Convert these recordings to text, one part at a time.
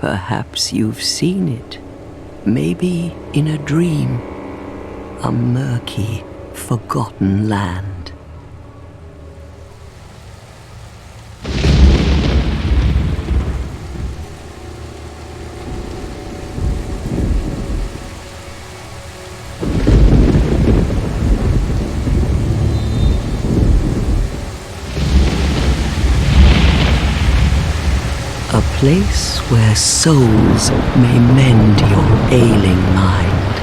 Perhaps you've seen it, maybe in a dream, a murky, forgotten land. A place where souls may mend your ailing mind.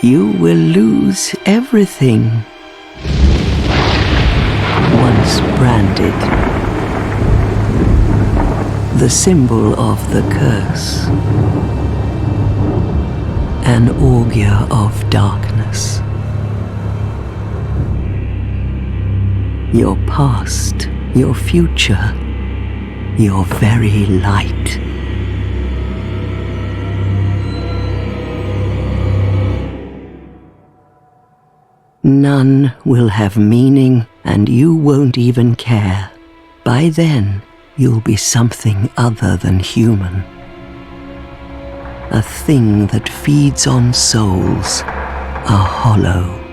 You will lose everything once branded, the symbol of the curse, an augur of darkness. Your past, your future, your very light. None will have meaning, and you won't even care. By then, you'll be something other than human. A thing that feeds on souls, a hollow.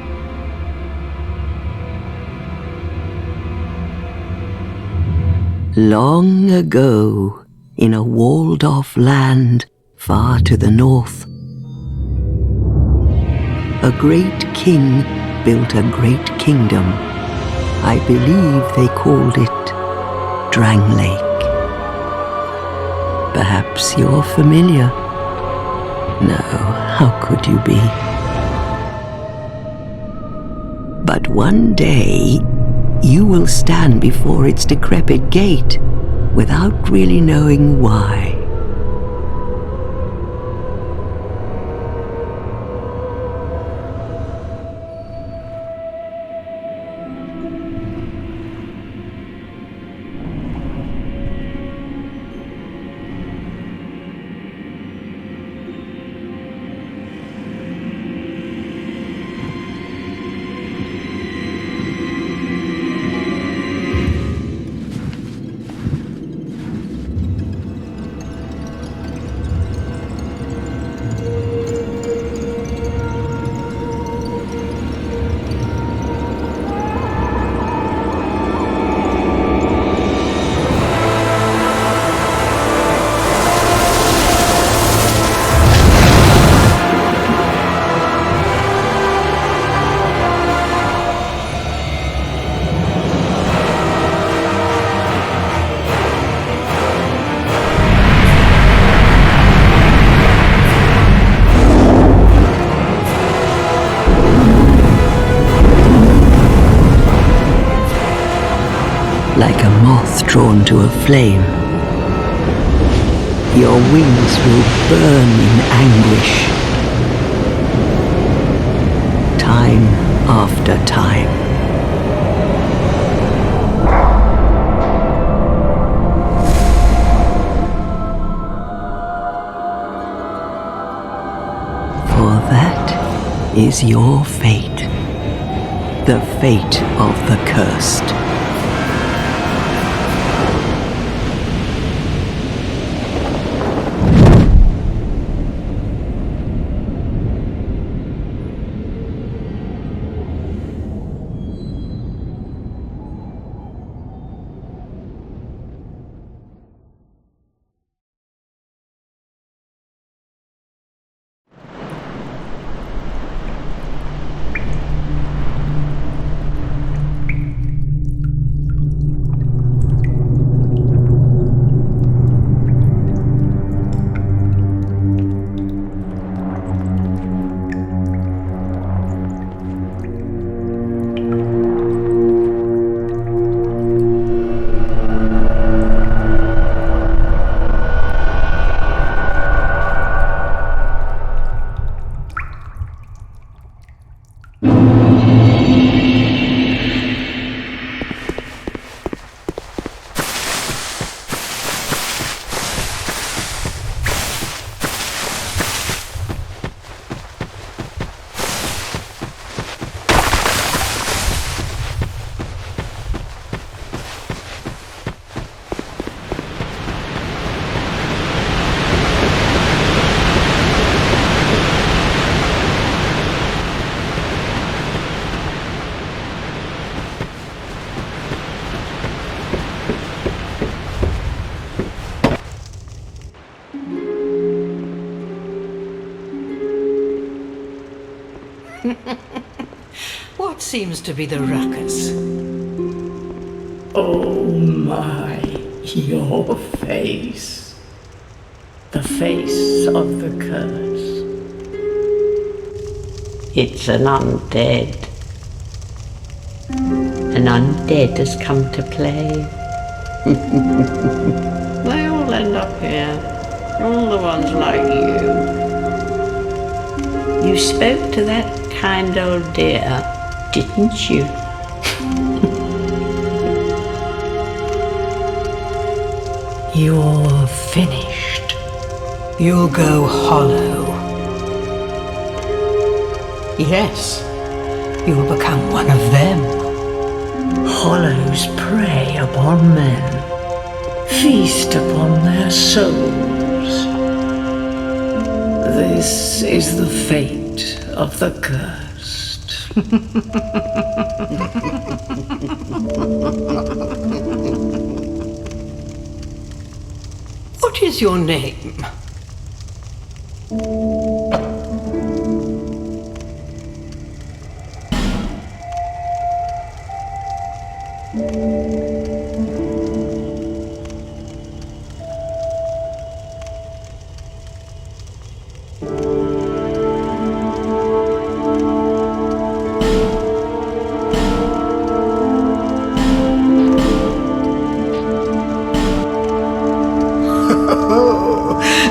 Long ago, in a walled-off land far to the north, a great king built a great kingdom. I believe they called it Drang Lake. Perhaps you're familiar. No, how could you be? But one day, you will stand before its decrepit gate without really knowing why. Like a moth drawn to a flame, your wings will burn in anguish, time after time. For that is your fate, the fate of the cursed. seems to be the ruckus? Oh my, your face. The face of the curse. It's an undead. An undead has come to play. They all end up here. All the ones like you. You spoke to that kind old dear, didn't you? You're finished. You'll go hollow. Yes, you'll become one of them. Hollows prey upon men, feast upon their souls. This is the fate of the cursed. What is your name?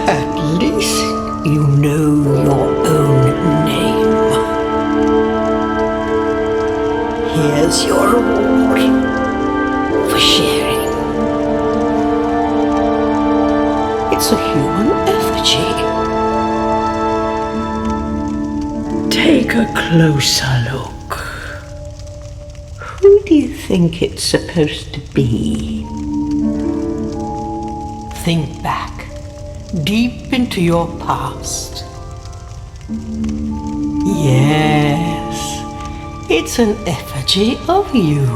At least you know your own name. Here's your reward for sharing. It's a human effigy. Take a closer look. Who do you think it's supposed to be? Think back, deep into your past. Yes, it's an effigy of you.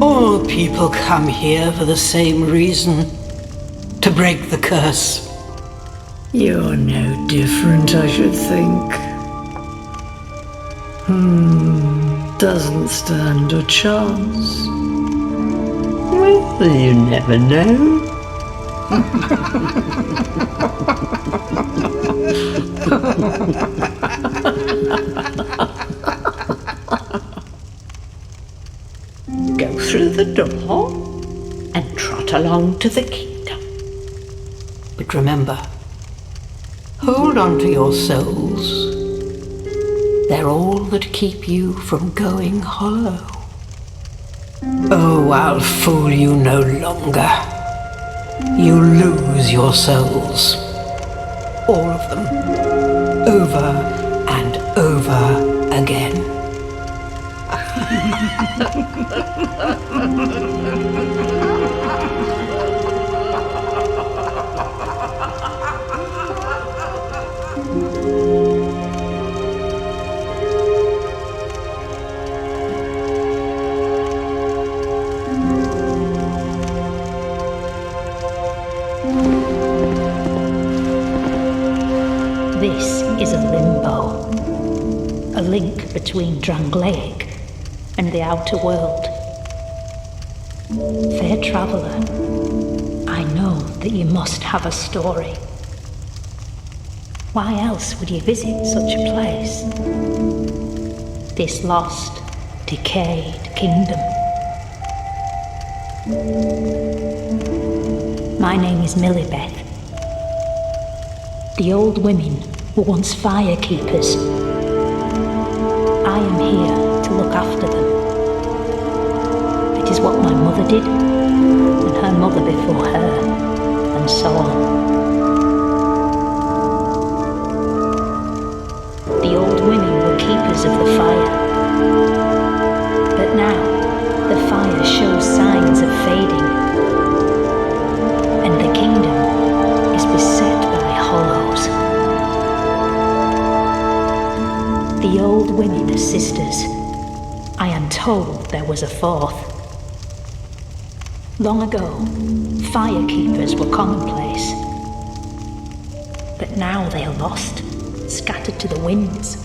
All people come here for the same reason, to break the curse. You're no different, I should think. Doesn't stand a chance. Well, you never know. Go through the door and trot along to the kingdom. But remember, hold on to your souls. They're all that keep you from going hollow. Oh, I'll fool you no longer. You lose your souls. All of them. Over and over again. This is a limbo, a link between Drangleic and the outer world. Fair traveller, I know that you must have a story. Why else would you visit such a place? This lost, decayed kingdom. My name is Millibeth. The old women were once fire keepers. I am here to look after them. It is what my mother did, and her mother before her, and so on. The old women were keepers of the fire. But now, the fire shows signs of fading, and the kingdom is beset by hollows. The old women are sisters. I am told there was a fourth. Long ago, fire keepers were commonplace. But now they are lost, scattered to the winds.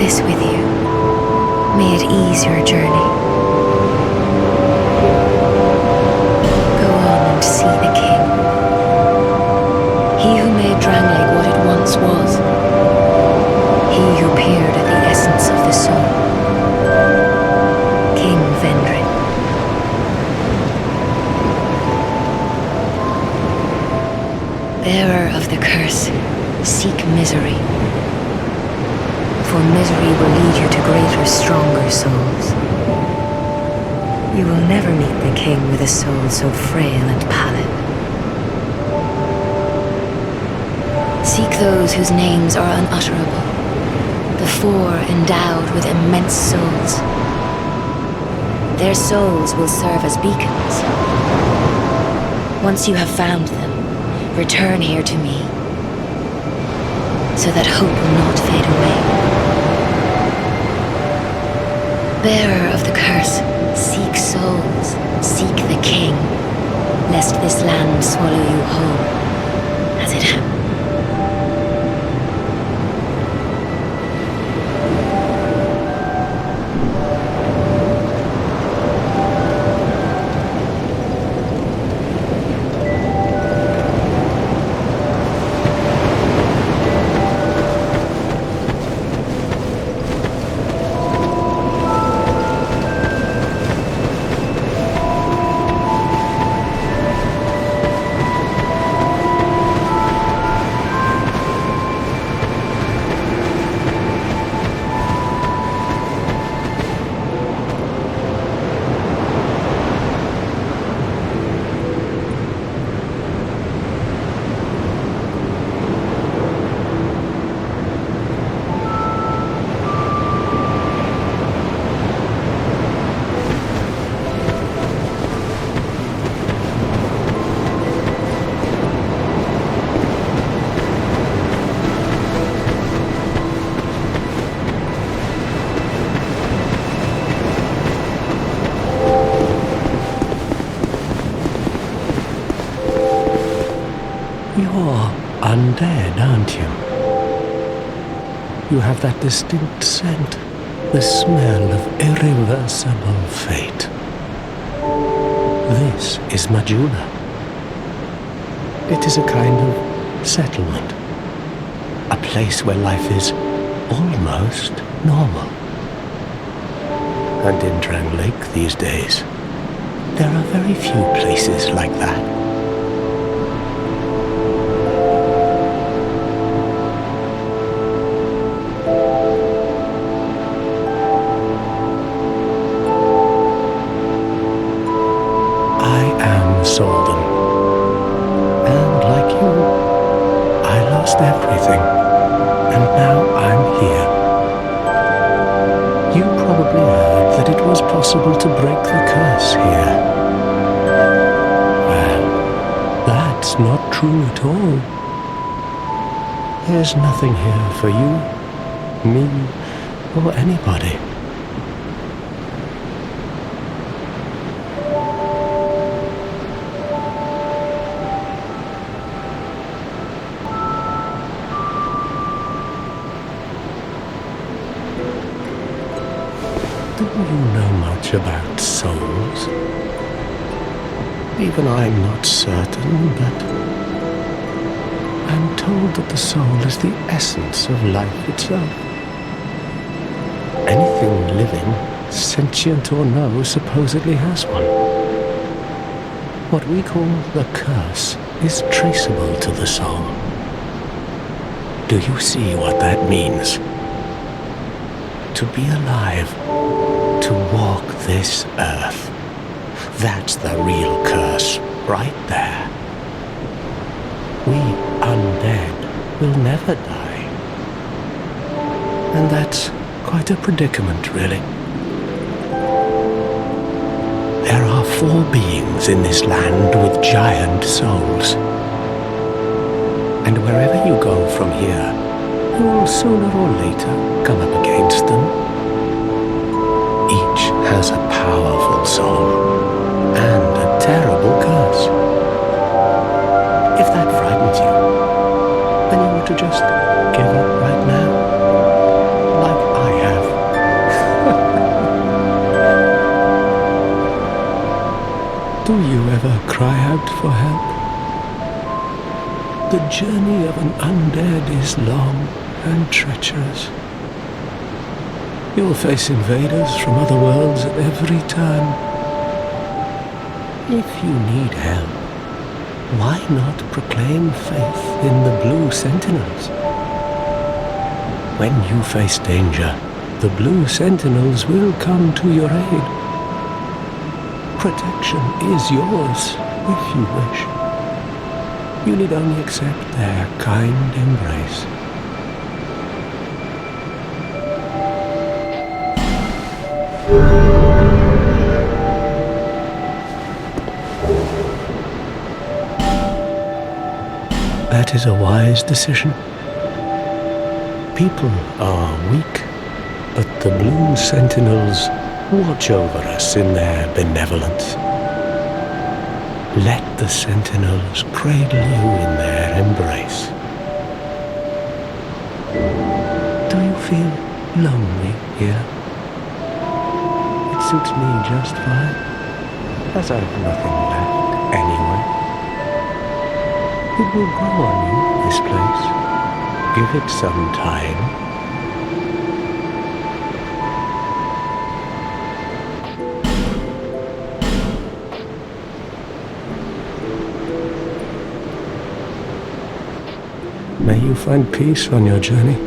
this with you. May it ease your journey. Go on and see the king. He who made Drangleic what it once was. He who peered at the essence of the soul. King Vendrick. Bearer of the curse, seek misery. For misery will lead you to greater, stronger souls. You will never meet the king with a soul so frail and pallid. Seek those whose names are unutterable, the four endowed with immense souls. Their souls will serve as beacons. Once you have found them, return here to me, so that hope will not fade away. Bearer of the curse, seek souls, seek the king, lest this land swallow you whole, as it happened. You're undead, aren't you? You have that distinct scent, the smell of irreversible fate. This is Majuuula. It is a kind of settlement, a place where life is almost normal. And in Drangleic these days, there are very few places like that. Solden. And like you, I lost everything, and now I'm here. You probably heard that it was possible to break the curse here. Well, that's not true at all. There's nothing here for you, me, or anybody. Do you know much about souls? Even I'm not certain, but I'm told that the soul is the essence of life itself. Anything living, sentient or no, supposedly has one. What we call the curse is traceable to the soul. Do you see what that means? To be alive, to walk this earth. That's the real curse, right there. We undead will never die. And that's quite a predicament, really. There are 4 beings in this land with giant souls. And wherever you go from here, you will sooner or later come up against them. Each has a powerful soul and a terrible curse. If that frightens you, then you ought to just give up right now, like I you ever cry out for help? The journey of an undead is long and treacherous. You'll face invaders from other worlds at every turn. If you need help, why not proclaim faith in the Blue Sentinels? When you face danger, the Blue Sentinels will come to your aid. Protection is yours, if you wish. You need only accept their kind embrace. That is a wise decision. People are weak, but the Blue Sentinels watch over us in their benevolence. Let the Sentinels cradle you in their embrace. Do you feel lonely here? It suits me just fine, as I've nothing left anyway. It will grow on you, this place. Give it some time. May you find peace on your journey.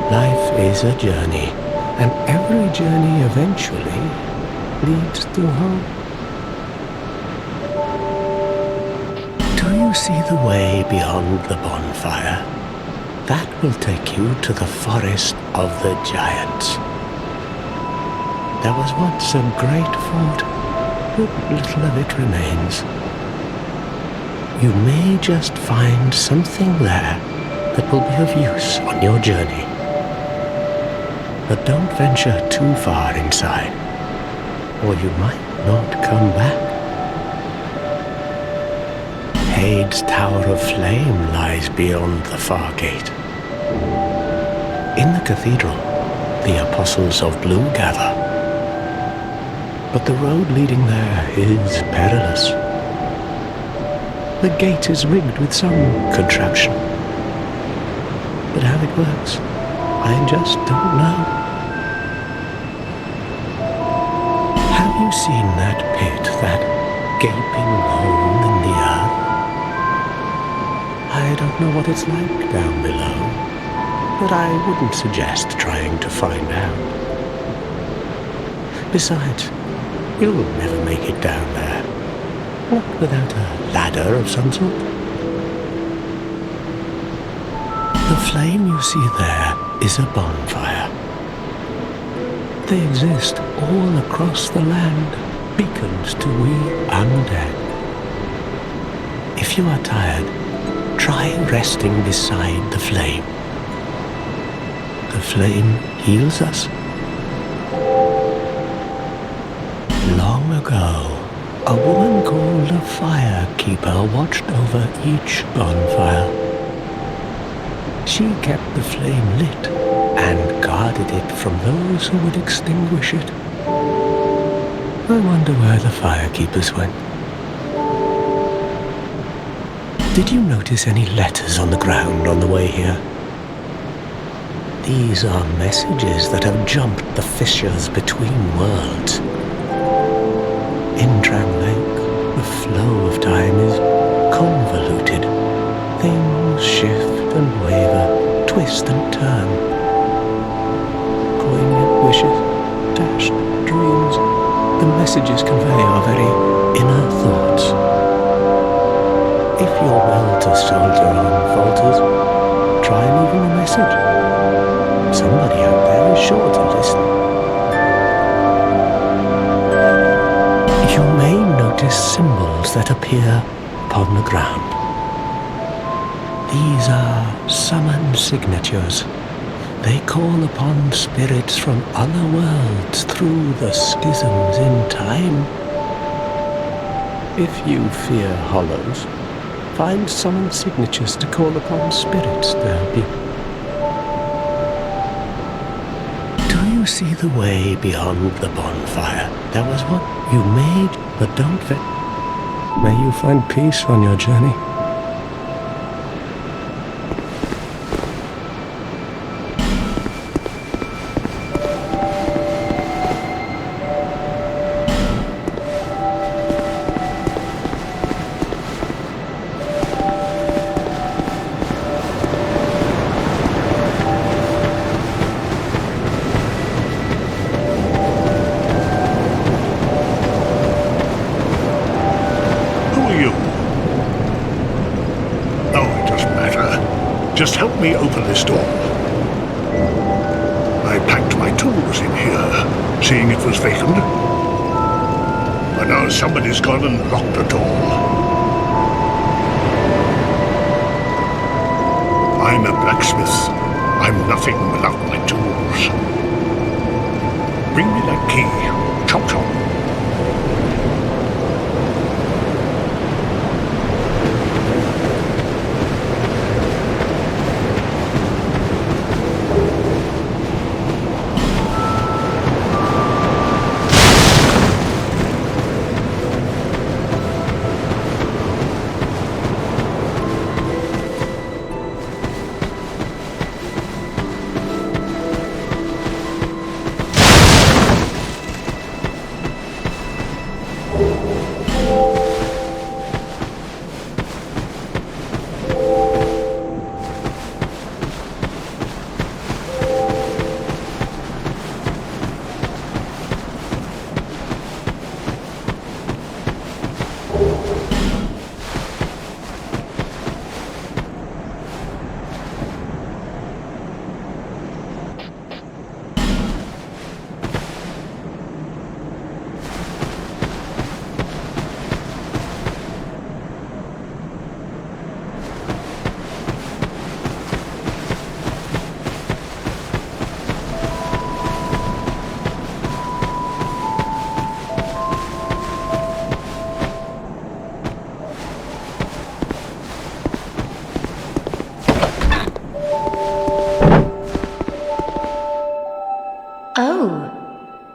Life is a journey, and every journey eventually leads to home. Do you see the way beyond the bonfire? That will take you to the forest of the giants. There was once a great fort, but little of it remains. You may just find something there that will be of use on your journey. But don't venture too far inside, or you might not come back. Hade's Tower of Flame lies beyond the far gate. In the cathedral, the Apostles of Blue gather. But the road leading there is perilous. The gate is rigged with some contraption. But how it works, I just don't know. Have you seen that pit, that gaping hole in the earth? I don't know what it's like down below, but I wouldn't suggest trying to find out. Besides, you'll never make it down there, not without a ladder of some sort. The flame you see there is a bonfire. They exist all across the land, beacons to we undead. If you are tired, try resting beside the flame. the flame heals us. Long ago, a woman called a firekeeper watched over each bonfire. She kept the flame lit and guarded it from those who would extinguish it. I wonder where the firekeepers went. Did you notice any letters on the ground on the way here? These are messages that have jumped the fissures between worlds. In Tram Lake, the flow of time is convoluted. Things shift and waver, twist and turn. Poignant wishes, dashed dreams, the messages convey our very inner thoughts. If your will to soldier on falters, try leaving a message. Somebody out there is sure to listen. You may notice symbols that appear upon the ground. These are summon signatures. They call upon spirits from other worlds through the schisms in time. If you fear hollows, find summon signatures to call upon spirits to help you. Do you see the way beyond the bonfire? There was what you made, but don't forget. May you find peace on your journey. Just help me open this door. I packed my tools in here, seeing it was vacant. But now somebody's gone and locked the door. I'm a blacksmith. I'm nothing without my tools. Bring me that key. Chop chop.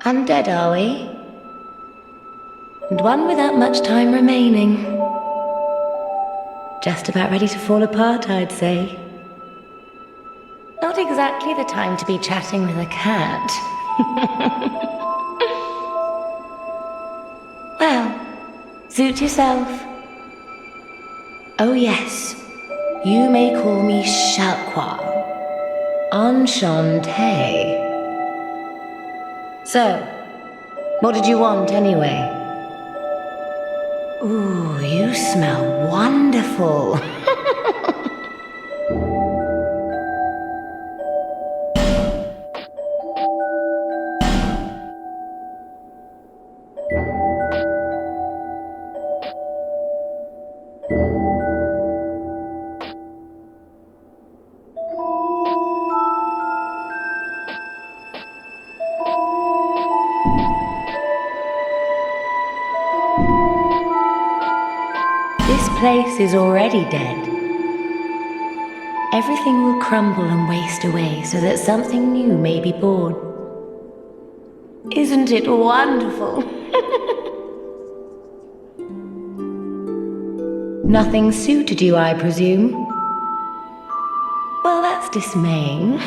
Undead, are we? And one without much time remaining. Just about ready to fall apart, I'd say. Not exactly the time to be chatting with a cat. Well, suit yourself. Oh yes, you may call me Shalqua. Enchanté. So, what did you want anyway? Ooh, you smell wonderful. place is already dead. Everything will crumble and waste away so that something new may be born. Isn't it wonderful? Nothing suited you, I presume? Well, that's dismaying.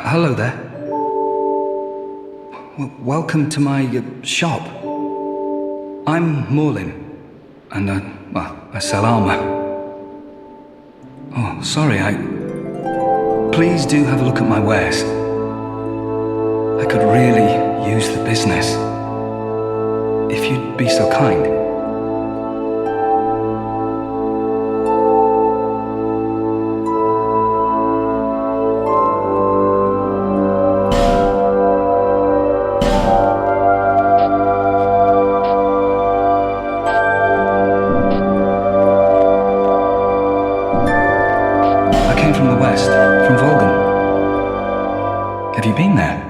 Hello there. Welcome to my shop. I'm Morlin, and I sell armor. Oh, sorry, Please do have a look at my wares. I could really use the business. If you'd be so kind. Have you been there?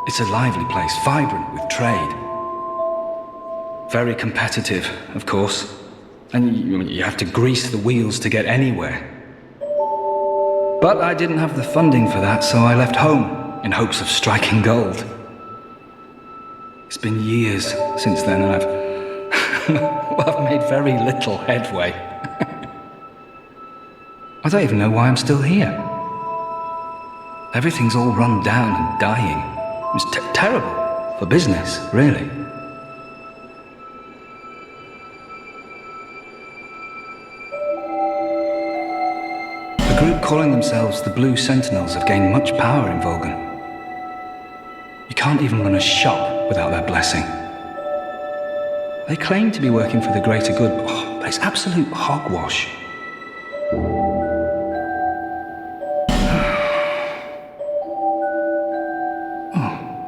It's a lively place, vibrant with trade. Very competitive, of course. And you have to grease the wheels to get anywhere. But I didn't have the funding for that, so I left home in hopes of striking gold. It's been years since then, and I've made very little headway. I don't even know why I'm still here. Everything's all run down and dying. It's terrible for business, really. A group calling themselves the Blue Sentinels have gained much power in Volgan. You can't even run a shop without their blessing. They claim to be working for the greater good, but it's absolute hogwash.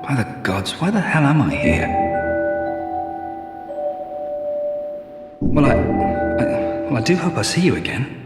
By the gods, why the hell am I here? Well, I do hope I see you again.